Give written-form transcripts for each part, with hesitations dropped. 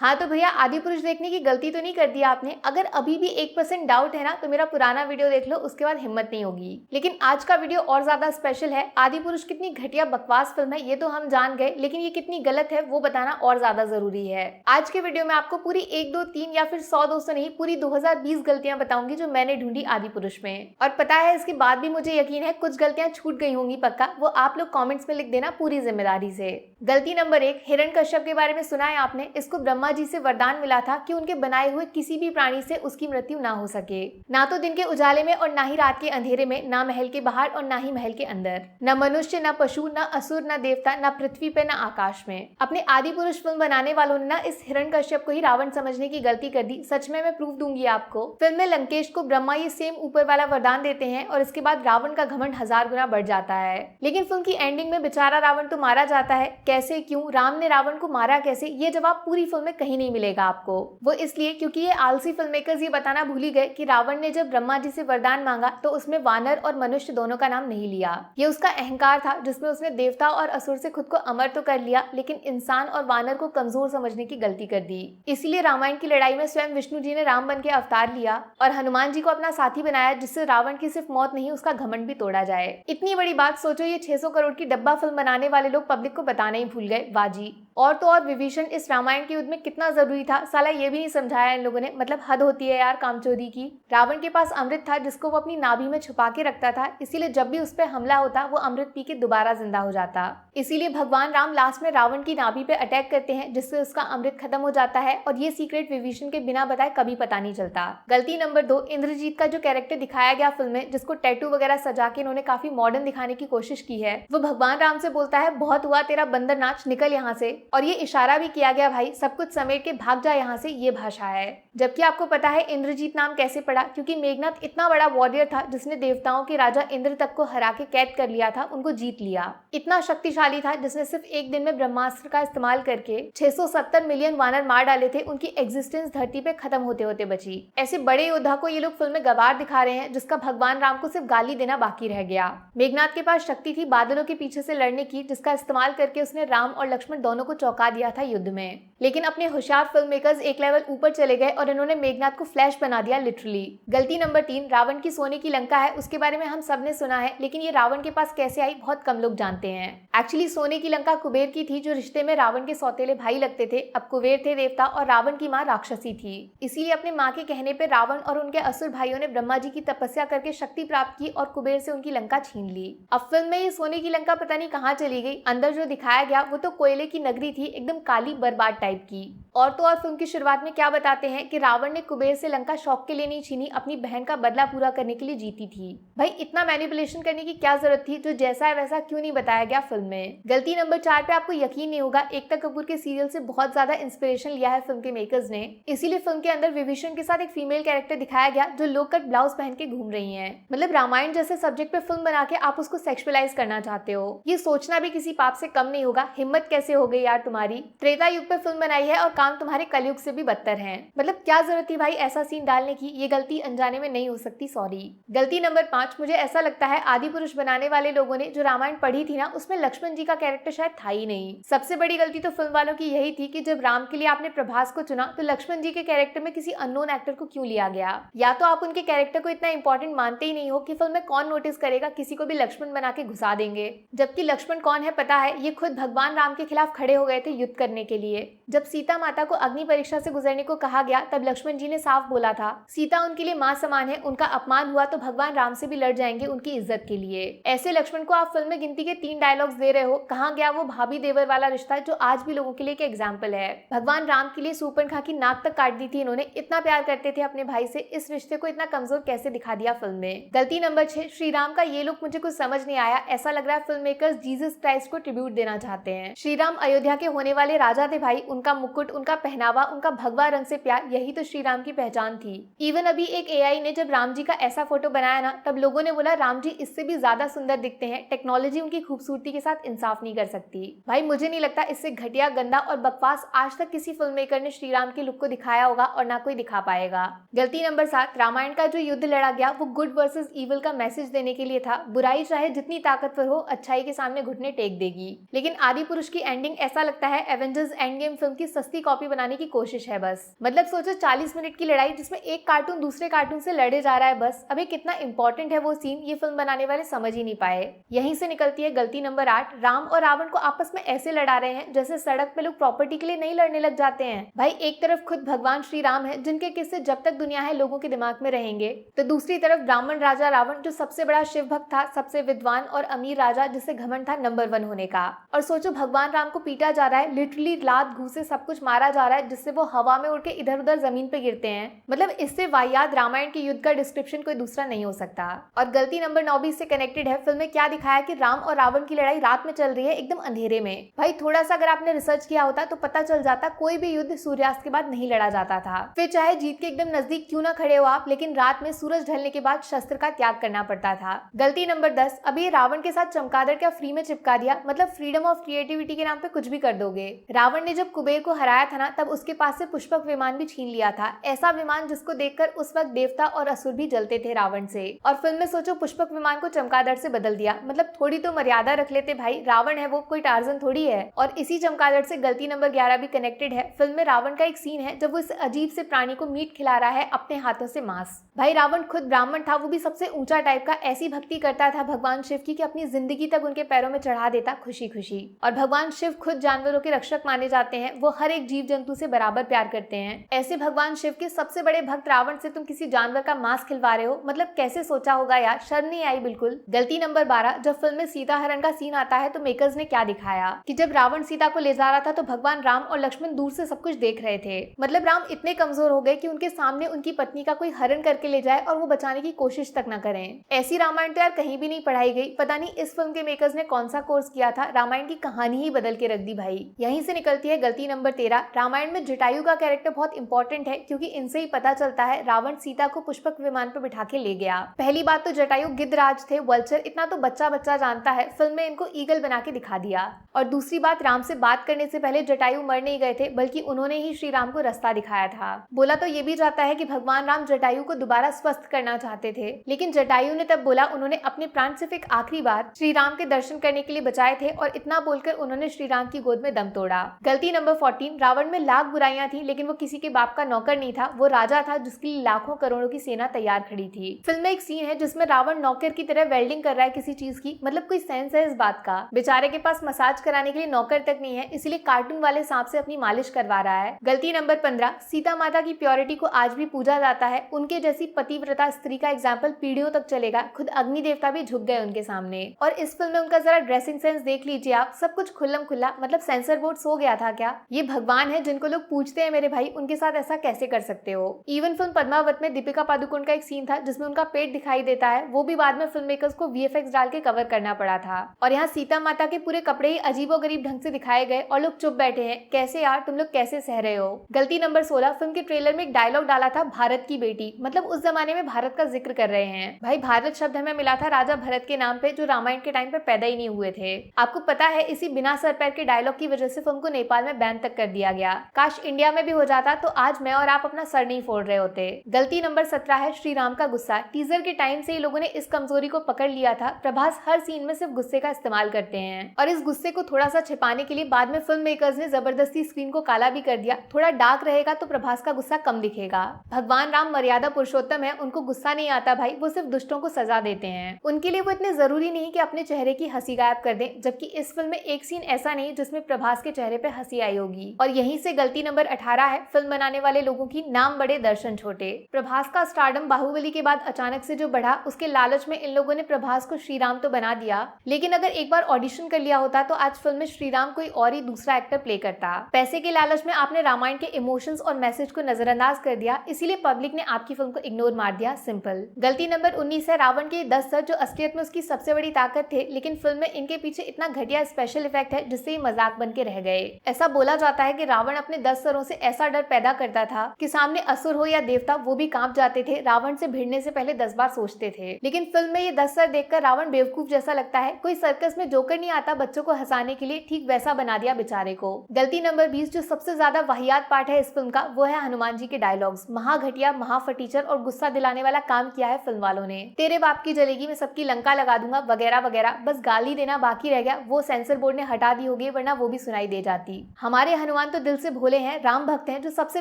हाँ तो भैया, आदि पुरुष देखने की गलती तो नहीं कर दी आपने। अगर अभी भी 1% डाउट है ना तो मेरा पुराना वीडियो देख लो, उसके बाद हिम्मत नहीं होगी। लेकिन आज का वीडियो और ज्यादा स्पेशल है। आदि पुरुष कितनी घटिया बकवास फिल्म है ये तो हम जान गए, लेकिन ये कितनी गलत है वो बताना और ज्यादा जरूरी है। आज के वीडियो में आपको पूरी 1 2 3 या फिर 100 200 नहीं, पूरी 2020 गलतियां बताऊंगी जो मैंने ढूंढी आदि पुरुष में। और पता है, इसके बाद भी मुझे यकीन है कुछ गलतियां छूट गई होंगी पक्का, वो आप लोग कॉमेंट्स में लिख देना पूरी जिम्मेदारी से। गलती नंबर 1, हिरण्यकश्यप के बारे में सुना है आपने। इसको ब्रह्मा जी से वरदान मिला था कि उनके बनाए हुए किसी भी प्राणी से उसकी मृत्यु ना हो सके, ना तो दिन के उजाले में और ना ही रात के अंधेरे में, ना महल के बाहर और ना ही महल के अंदर, न मनुष्य, न पशु, न असुर, न देवता, न पृथ्वी पे, न आकाश में। अपने आदि पुरुष फिल्म बनाने वालों ने ना इस हिरण्यकश्यप को ही रावण समझने की गलती कर दी। सच में मैं प्रूफ दूंगी आपको। फिल्म में लंकेश को ब्रह्मा ये सेम ऊपर वाला वरदान देते हैं और इसके बाद रावण का घमंड 1000 गुना बढ़ जाता है। लेकिन फिल्म की एंडिंग में बेचारा रावण तो मारा जाता है। कैसे, क्यों, राम ने रावण को मारा कैसे, ये जवाब पूरी फिल्म में कहीं नहीं मिलेगा आपको। वो इसलिए क्योंकि ये आलसी फिल्म मेकर्स ये बताना भूल ही गए कि रावण ने जब ब्रह्मा जी से वरदान मांगा तो उसमें वानर और मनुष्य दोनों का नाम नहीं लिया। ये उसका अहंकार था जिसमें उसने देवता और असुर से खुद को अमर तो कर लिया, लेकिन इंसान और वानर को कमजोर समझने की गलती कर दी। इसीलिए रामायण की लड़ाई में स्वयं विष्णु जी ने राम बन के अवतार लिया और हनुमान जी को अपना साथी बनाया, जिससे रावण की सिर्फ मौत नहीं उसका घमंड भी तोड़ा जाए। इतनी बड़ी बात सोचो, ये 600 करोड़ की डब्बा फिल्म बनाने वाले लोग पब्लिक को बताना ही भूल गए। बाजी। और तो और विभीषण इस रामायण के युद्ध में कितना जरूरी था, साला ये भी नहीं समझाया इन लोगों ने। मतलब हद होती है यार कामचोरी की। रावण के पास अमृत था जिसको वो अपनी नाभि में छुपा के रखता था, इसीलिए जब भी उस पर हमला होता वो अमृत पी के दोबारा जिंदा हो जाता। इसीलिए भगवान राम लास्ट में रावण की नाभि पे अटैक करते हैं, जिससे उसका अमृत खत्म हो जाता है और ये सीक्रेट विभीषण के बिना बताए कभी पता नहीं चलता। गलती नंबर 2, इंद्रजीत का जो कैरेक्टर दिखाया गया फिल्म में, जिसको टैटू वगैरह सजा के इन्होंने काफी मॉडर्न दिखाने की कोशिश की है, वो भगवान राम से बोलता है बहुत हुआ तेरा बंदर नाच, निकल यहाँ से। और ये इशारा भी किया गया भाई सब कुछ समेट के भाग जा यहाँ से, ये भाषा है। जबकि आपको पता है इंद्रजीत नाम कैसे पड़ा, क्योंकि मेघनाथ इतना बड़ा वॉरियर था जिसने देवताओं के राजा इंद्र तक को हरा के कैद कर लिया था, उनको जीत लिया। इतना शक्तिशाली था जिसने सिर्फ एक दिन में ब्रह्मास्त्र का इस्तेमाल करके 670 मिलियन वानर मार डाले थे। उनकी एग्जिस्टेंस धरती पे खत्म होते होते बची। ऐसे बड़े योद्धा को ये लोग फिल्म में गवार दिखा रहे हैं जिसका भगवान राम को सिर्फ गाली देना बाकी रह गया। मेघनाथ के पास शक्ति थी बादलों के पीछे से लड़ने की, जिसका इस्तेमाल करके उसने राम और लक्ष्मण दोनों को चौंका दिया था युद्ध में। लेकिन अपने होशियार फिल्म मेकर्स एक लेवल ऊपर चले गए और इन्होंने मेघनाथ को फ्लैश बना दिया लिटरली। गलती नंबर 3, रावण की सोने की लंका है, उसके बारे में हम सब ने सुना है, लेकिन ये रावण के पास कैसे आई बहुत कम लोग जानते हैं। एक्चुअली सोने की लंका कुबेर की थी, जो रिश्ते में रावण के सौतेले भाई लगते थे। अब कुबेर थे देवता और रावण की माँ राक्षसी थी, इसीलिए अपने माँ के कहने पर रावण और उनके असुर भाइयों ने ब्रह्मा जी की तपस्या करके शक्ति प्राप्त की और कुबेर से उनकी लंका छीन ली। अब फिल्म में ये सोने की लंका पता नहीं कहाँ चली गई। अंदर जो दिखाया गया वो तो कोयले की नगरी थी, एकदम काली बर्बाद टाइप की। और तो और फिल्म की शुरुआत में क्या बताते हैं कि रावण ने कुबेर से लंका शौक के लिए नहीं छीनी, अपनी बहन का बदला पूरा करने के लिए जीती थी। भाई इतना मैनिपुलेशन करने की क्या जरूरत थी, जो जैसा है वैसा क्यों नहीं बताया गया फिल्म में। गलती नंबर 4 पे आपको यकीन नहीं होगा, एकता कपूर के सीरियल से बहुत ज्यादा इंस्पिरेशन लिया है फिल्म के मेकर्स ने। इसीलिए फिल्म के अंदर विभीषण के साथ एक फीमेल कैरेक्टर दिखाया गया जो लो कट ब्लाउज पहन के घूम रही है। मतलब रामायण जैसे सब्जेक्ट पे फिल्म बना के आप उसको सेक्सुअलाइज करना चाहते हो, ये सोचना भी किसी पाप से कम नहीं होगा। हिम्मत कैसे हो गई यार तुम्हारी। त्रेता युग पे फिल्म बनाई है और काम तुम्हारे कलयुग से भी बदतर है। मतलब क्या जरूरत थी भाई ऐसा सीन डालने की, ये गलती अनजाने में नहीं हो सकती, सॉरी। गलती नंबर 5, मुझे ऐसा लगता है आदि पुरुष बनाने वाले लोगों ने जो रामायण पढ़ी थी ना, उसमें लक्ष्मण जी का कैरेक्टर शायद था ही नहीं। सबसे बड़ी गलती तो फिल्म वालों की यही थी कि जब राम के लिए आपने प्रभास को चुना तो लक्ष्मण जी के कैरेक्टर में किसी अननोन एक्टर को क्यों लिया गया। या तो आप उनके कैरेक्टर को इतना इंपॉर्टेंट मानते ही नहीं हो कि फिल्म में कौन नोटिस करेगा, किसी को भी लक्ष्मण बना के घुसा देंगे। जबकि लक्ष्मण कौन है पता है, ये खुद भगवान राम के खिलाफ खड़े हो गए थे युद्ध करने के लिए। जब सीता माता को अग्नि परीक्षा से गुजरने को कहा गया तब लक्ष्मण जी ने साफ बोला था सीता उनके लिए मां समान है, उनका अपमान हुआ तो भगवान राम से भी लड़ जाएंगे उनकी इज्जत के लिए। ऐसे लक्ष्मण को आप फिल्म में गिनती के 3 डायलॉग्स दे रहे हो, कहाँ गया वो भाभी देवर वाला रिश्ता जो आज भी लोगों के लिए एक एग्जाम्पल है। भगवान राम के लिए सूर्पणखा की नाक तक काट दी थी इन्होंने, इतना प्यार करते थे अपने भाई से, इस रिश्ते को इतना कमजोर कैसे दिखा दिया फिल्म में। गलती नंबर 6, श्री राम का ये लुक मुझे कुछ समझ नहीं आया। ऐसा लग रहा है फिल्म मेकर्स जीसस क्राइस्ट को ट्रिब्यूट देना चाहते हैं। श्री राम अयोध्या के होने वाले राजा थे भाई, उनका मुकुट, उनका पहनावा, उनका भगवा रंग से प्यार, यही तो श्री राम की पहचान थी। इवन अभी एक एआई ने जब राम जी का ऐसा फोटो बनाया ना, तब लोगों ने बोला राम जी इससे भी ज्यादा सुंदर दिखते हैं, टेक्नोलॉजी उनकी खूबसूरती के साथ इंसाफ नहीं कर सकती। भाई मुझे नहीं लगता इससे घटिया, गंदा और बकवास आज तक किसी फिल्म मेकर ने श्री राम के लुक को दिखाया होगा और ना कोई दिखा पाएगा। गलती नंबर 7, रामायण का जो युद्ध लड़ा गया वो गुड वर्सेस इविल का मैसेज देने के लिए था। बुराई चाहे जितनी ताकतवर हो, अच्छाई के सामने घुटने टेक देगी। लेकिन आदि पुरुष की एंडिंग ऐसा लगता है एवेंजर्स एंड गेम फिल्म की सस्ती कॉपी बनाने की कोशिश है बस। मतलब सोचो 40 मिनट की लड़ाई जिसमें एक कार्टून दूसरे कार्टून से लड़े जा रहा है बस। अभी कितना इंपॉर्टेंट है वो सीन ये फिल्म बनाने वाले समझ ही नहीं पाए। यहीं से निकलती है गलती नंबर 8। राम और रावण को आपस में ऐसे लड़ा रहे हैं जैसे सड़क पे लोग प्रॉपर्टी के लिए नहीं लड़ने लग जाते हैं। भाई एक तरफ खुद भगवान श्री राम है जिनके किस्से जब तक दुनिया है लोगों के दिमाग में रहेंगे, तो दूसरी तरफ ब्राह्मण राजा रावण जो सबसे बड़ा शिव भक्त था, सबसे विद्वान और अमीर राजा जिसे घमंड था नंबर 1 होने का। और सोचो भगवान राम को पीटा जा रहा है, लिटरली लात घूसे सब कुछ मारा जा रहा है जिससे वो हवा में उड़ के इधर उधर जमीन पे गिरते हैं। मतलब इससे वाहियात रामायण के युद्ध का डिस्क्रिप्शन कोई दूसरा नहीं हो सकता। और गलती नंबर 9 भी इससे कनेक्टेड है। फिल्म में क्या दिखाया कि राम और रावण की लड़ाई रात में चल रही है एकदम अंधेरे में। भाई थोड़ा सा अगर आपने रिसर्च किया होता तो पता चल जाता कोई भी युद्ध सूर्यास्त के बाद नहीं लड़ा जाता था। फिर चाहे जीत के एकदम नजदीक क्यों ना खड़े हो आप, लेकिन रात में सूरज ढलने के बाद शस्त्र का त्याग करना पड़ता था। गलती नंबर 10, अभी रावण के साथ चमगादड़ क्या फ्री में चिपका दिया। मतलब फ्रीडम ऑफ क्रिएटिविटी के नाम पे कुछ भी कर दोगे। रावण ने जब कुबेर को हराया था ना तब उसके पास से पुष्पक विमान भी छीन लिया था। ऐसा विमान जिसको देखकर उस वक्त देवता और असुर भी जलते थे रावण से। और फिल्म में सोचो पुष्पक विमान को चमगादड़ से बदल दिया। मतलब थोड़ी तो मर्यादा रख लेते भाई, रावण है वो कोई टार्जन थोड़ी है। और इसी चमगादड़ से गलती नंबर 11 भी कनेक्टेड है। फिल्म में रावण का एक सीन है जब वो इस अजीब से प्राणी को मीट खिला रहा है अपने हाथों से मांस। भाई रावण खुद ब्राह्मण था, वो भी सबसे ऊंचा टाइप का, ऐसी भक्ति करता था भगवान शिव की कि अपनी जिंदगी तक उनके पैरों में चढ़ा देता खुशी खुशी। और भगवान शिव खुद जानवरों के रक्षक माने जाते हैं, वो हर एक जीव जंतु से बराबर प्यार करते हैं। ऐसे भगवान शिव के सबसे बड़े भक्त रावण से तुम किसी जानवर का मांस खिलवा रहे हो, मतलब कैसे सोचा होगा यार, शर्म नहीं आई बिल्कुल। गलती नंबर 12, जब फिल्म में सीता हरण का सीन आता है तो मेकर्स ने क्या दिखाया कि जब रावण सीता को ले जा रहा था तो भगवान राम और लक्ष्मण दूर से सब कुछ देख रहे थे। मतलब राम इतने कमजोर हो गए कि उनके सामने उनकी पत्नी का कोई हरण करके ले जाए और वो बचाने की कोशिश तक न करें। ऐसी रामायण तो यार कहीं भी नहीं पढ़ाई गई। पता नहीं इस फिल्म के मेकर्स ने कौन सा कोर्स किया था, रामायण की कहानी ही बदल के रख दी भाई। यहीं से निकलती है गलती नंबर 13। रामायण में जटायु का कैरेक्टर बहुत इंपॉर्टेंट है क्योंकि इनसे ही पता चलता है रावण सीता को पुष्पक विमान पर बिठा के ले गया। पहली बात तो जटायु गिद्धराज थे, वल्चर, इतना तो बच्चा बच्चा जानता है, फिल्म में इनको ईगल बना के दिखा दिया। और दूसरी बात, राम से बात करने से पहले जटायु मर नहीं गए थे बल्कि उन्होंने ही श्री राम को रास्ता दिखाया था। बोला तो ये भी जाता है कि भगवान राम जटायु को दोबारा स्वस्थ करना चाहते थे, लेकिन जटायु ने तब बोला उन्होंने अपने प्राण सिर्फ एक आखिरी बार श्री राम के दर्शन करने के लिए बचाए थे और इतना बोलकर उन्होंने श्री राम की गोद में दम तोड़ा। गलती नंबर 14, रावण में लाख बुराइयां थी लेकिन वो किसी के बाप का नौकर नहीं था, वो राजा था जिसके लिए लाखों करोड़ों की सेना तैयार खड़ी थी। फिल्म में एक सीन है जिसमें रावण नौकर की तरह वेल्डिंग कर रहा है किसी चीज की। मतलब कोई सेंस है इस बात का? बेचारे के पास मसाज कराने के लिए नौकर तक नहीं है, इसलिए कार्टून वाले सांप से अपनी मालिश करवा रहा है। गलती नंबर 15, सीता माता की प्योरिटी को आज भी पूजा जाता है। उनके जैसी पतिव्रता स्त्री का एग्जाम्पल पीढ़ियों तक चलेगा। खुद अग्नि देवता भी झुक गए उनके सामने। और इस फिल्म में उनका जरा ड्रेसिंग सेंस देख लीजिए आप, सब कुछ खुल्लम खुल्ला। मतलब सेंसर बोर्ड सो गया था क्या? ये भगवान है जिनको लोग पूछते हैं मेरे भाई, उनके साथ ऐसा कैसे कर सकते हो? इवन फिल्म पद्मावत में दीपिका पादुकोण का एक सीन था जिसमें उनका पेट दिखाई देता है, वो भी बाद में फिल्म मेकर्स को VFX डाल के कवर करना पड़ा था। और यहाँ सीता माता के पूरे कपड़े ही अजीबोगरीब ढंग से दिखाए गए और लोग चुप बैठे हैं। कैसे यार, तुम लोग कैसे सह रहे हो? गलती नंबर 16, फिल्म के ट्रेलर में एक डायलॉग डाला था भारत की बेटी। मतलब उस जमाने में भारत का जिक्र कर रहे हैं। भाई भारत शब्द हमें मिला था राजा भरत के नाम पे जो रामायण के टाइम पे पैदा ही नहीं हुए थे। आपको पता है इसी बिना सर पैर के डायलॉग की वजह से फिल्म को नेपाल में बैन तक कर दिया गया। काश इंडिया में भी हो जाता तो आज मैं और आप अपना सर नहीं फोड़ रहे होते। गलती नंबर 17 है श्री राम का गुस्सा। टीजर के टाइम से ही लोगों ने इस कमजोरी को पकड़ लिया था। प्रभास हर सीन में सिर्फ गुस्से का इस्तेमाल करते हैं और इस गुस्से को थोड़ा सा छिपाने के लिए बाद में फिल्म मेकर्स ने जबरदस्ती स्क्रीन को काला भी कर दिया। थोड़ा डार्क रहेगा तो प्रभास का गुस्सा कम दिखेगा। भगवान राम मर्यादा पुरुषोत्तम है, उनको गुस्सा नहीं आता भाई, वो सिर्फ दुष्टों को सजा देते हैं। उनके लिए वो इतने जरूरी नहीं कि अपने चेहरे की हंसी गायब कर दें। जबकि इस फिल्म में एक सीन ऐसा नहीं जिसमें प्रभास के चेहरे पे हंसी आई होगी। और यहीं से गलती नंबर 18 है, फिल्म बनाने वाले लोगों की नाम बड़े दर्शन छोटे। प्रभास का स्टारडम बाहुबली के बाद अचानक से जो बढ़ा, उसके लालच में इन लोगों ने प्रभास को श्रीराम तो बना दिया, लेकिन अगर एक बार ऑडिशन कर लिया होता तो आज फिल्म में श्रीराम कोई और ही दूसरा एक्टर प्ले करता। पैसे के लालच में आपने रामायण के इमोशंस और मैसेज को नजरअंदाज कर दिया, इसीलिए पब्लिक ने आपकी फिल्म को इग्नोर मार दिया, सिंपल। गलती नंबर 19 है, रावण के 10 सर जो असलियत में उसकी सबसे बड़ी ताकत थे, लेकिन फिल्म में इनके पीछे इतना घटिया स्पेशल इफेक्ट है जिससे ये मजाक बन के रह गए। ऐसा बोला जाता है कि रावण अपने 10 सरों से ऐसा डर पैदा करता था कि सामने असुर हो या देवता वो भी कांप जाते थे। रावण से भिड़ने से पहले 10 बार सोचते थे। लेकिन फिल्म में ये 10 सर देखकर रावण बेवकूफ जैसा लगता है। कोई सर्कस में जोकर नहीं आता बच्चों को हंसाने के लिए, ठीक वैसा बना दिया बेचारे को। गलती नंबर 20, जो सबसे ज्यादा वाहियात पार्ट है इस फिल्म का, वो है हनुमान जी के डायलॉग्स। महा घटिया, महा फटीचर और गुस्सा दिलाने वाला काम किया है फिल्म वालों ने। तेरे बाप की जलेगी, मैं सबकी लंका लगा दूंगा वगैरह वगैरह। बस गाली देना बाकी रह गया, वो सेंसर बोर्ड ने हटा दी होगी, वरना वो भी सुनाई दे जाती। हमारे हनुमान तो दिल से भोले हैं, राम भक्त हैं जो सबसे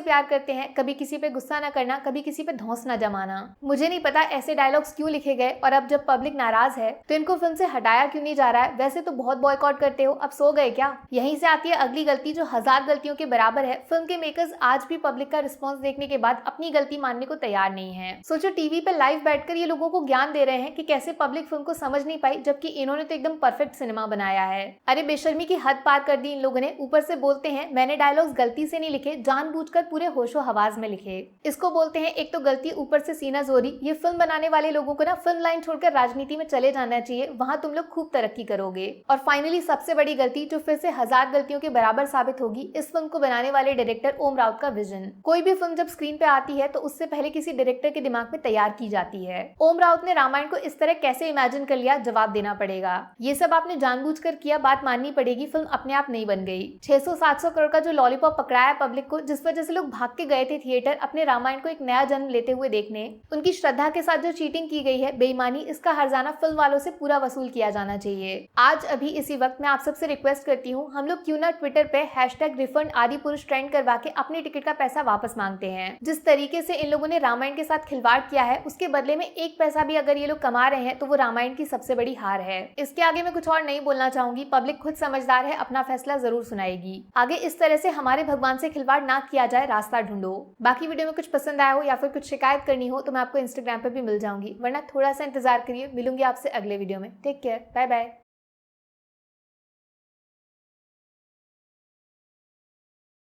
प्यार करते हैं, कभी किसी पे गुस्सा न करना, कभी किसी पे धौंस न जमाना। मुझे नहीं पता ऐसे डायलॉग्स क्यों लिखे गए और अब जब पब्लिक नाराज है तो इनको फिल्म से हटाया क्यों नहीं जा रहा है। वैसे तो बहुत बॉयकॉट करते हो, अब सो गए क्या। यहीं से आती है अगली गलती जो 1000 गलतियों के बराबर है। फिल्म के मेकर्स आज भी पब्लिक का रिस्पॉन्स देखने के बाद अपनी गलती मानने को तैयार नहीं है। सोचो टीवी पे लाइव बैठकर ये लोगों को ज्ञान दे रहे हैं कि कैसे पब्लिक फिल्म को समझ नहीं पाई, जबकि इन्होंने तो एकदम परफेक्ट सिनेमा बनाया है। अरे बेशर्मी की हद पार कर दी इन लोगों ने। ऊपर से बोलते हैं मैंने डायलॉग्स गलती से नहीं लिखे, जानबूझकर पूरे होशो हवास में लिखे। इसको बोलते हैं एक तो गलती, ऊपर से सीना जोरी। ये फिल्म बनाने वाले लोगों को ना फिल्म लाइन छोड़कर राजनीति में चले जाना चाहिए, वहां तुम लोग खूब तरक्की करोगे। और फाइनली सबसे बड़ी गलती जो फिर से 1000 गलतियों के बराबर साबित होगी, इस फिल्म को बनाने वाले डायरेक्टर ओम राउत का विजन। कोई भी फिल्म जब स्क्रीन पे आती है तो उससे पहले किसी डायरेक्टर के दिमाग में तैयार की जाती है। ओम राउत ने रामायण को इस तरह कैसे इमेजिन कर लिया, जवाब देना पड़ेगा। ये सब आपने जानबूझकर किया, बात माननी पड़ेगी, फिल्म अपने आप नहीं बन गई। 600-700 करोड़ का जो लॉलीपॉप पकड़ाया पब्लिक को, जिस वजह से लोग भाग के गए थे थिएटर अपने रामायण को एक नया जन्म लेते हुए देखने, उनकी श्रद्धा के साथ जो चीटिंग की गई है, बेईमानी, इसका हर्जाना फिल्म वालों से पूरा वसूल किया जाना चाहिए। आज अभी इसी वक्त मैं आप सबसे रिक्वेस्ट करती हूँ, हम लोग क्यों ना ट्विटर पे #रिफंड आदि पुरुष ट्रेंड करवा के अपने टिकट का पैसा वापस मांगते हैं। जिस तरीके से इन लोगों ने रामायण के साथ खिलवाड़ किया है, उसके बदले में 1 पैसा भी अगर ये लोग कमा रहे हैं तो वो रामायण की सबसे बड़ी हार है। इसके आगे मैं कुछ और नहीं बोलना चाहूंगी। पब्लिक खुद समझदार है, अपना फैसला जरूर सुनाएगी। आगे इस तरह से हमारे भगवान से खिलवाड़ ना किया जाए, रास्ता ढूंढो। बाकी वीडियो में कुछ पसंद आया हो या फिर कुछ शिकायत करनी हो तो मैं आपको इंस्टाग्राम पे भी मिल जाऊंगी, वरना थोड़ा सा इंतजार करिए। मिलूंगी आपसे अगले वीडियो में। Take care, bye bye.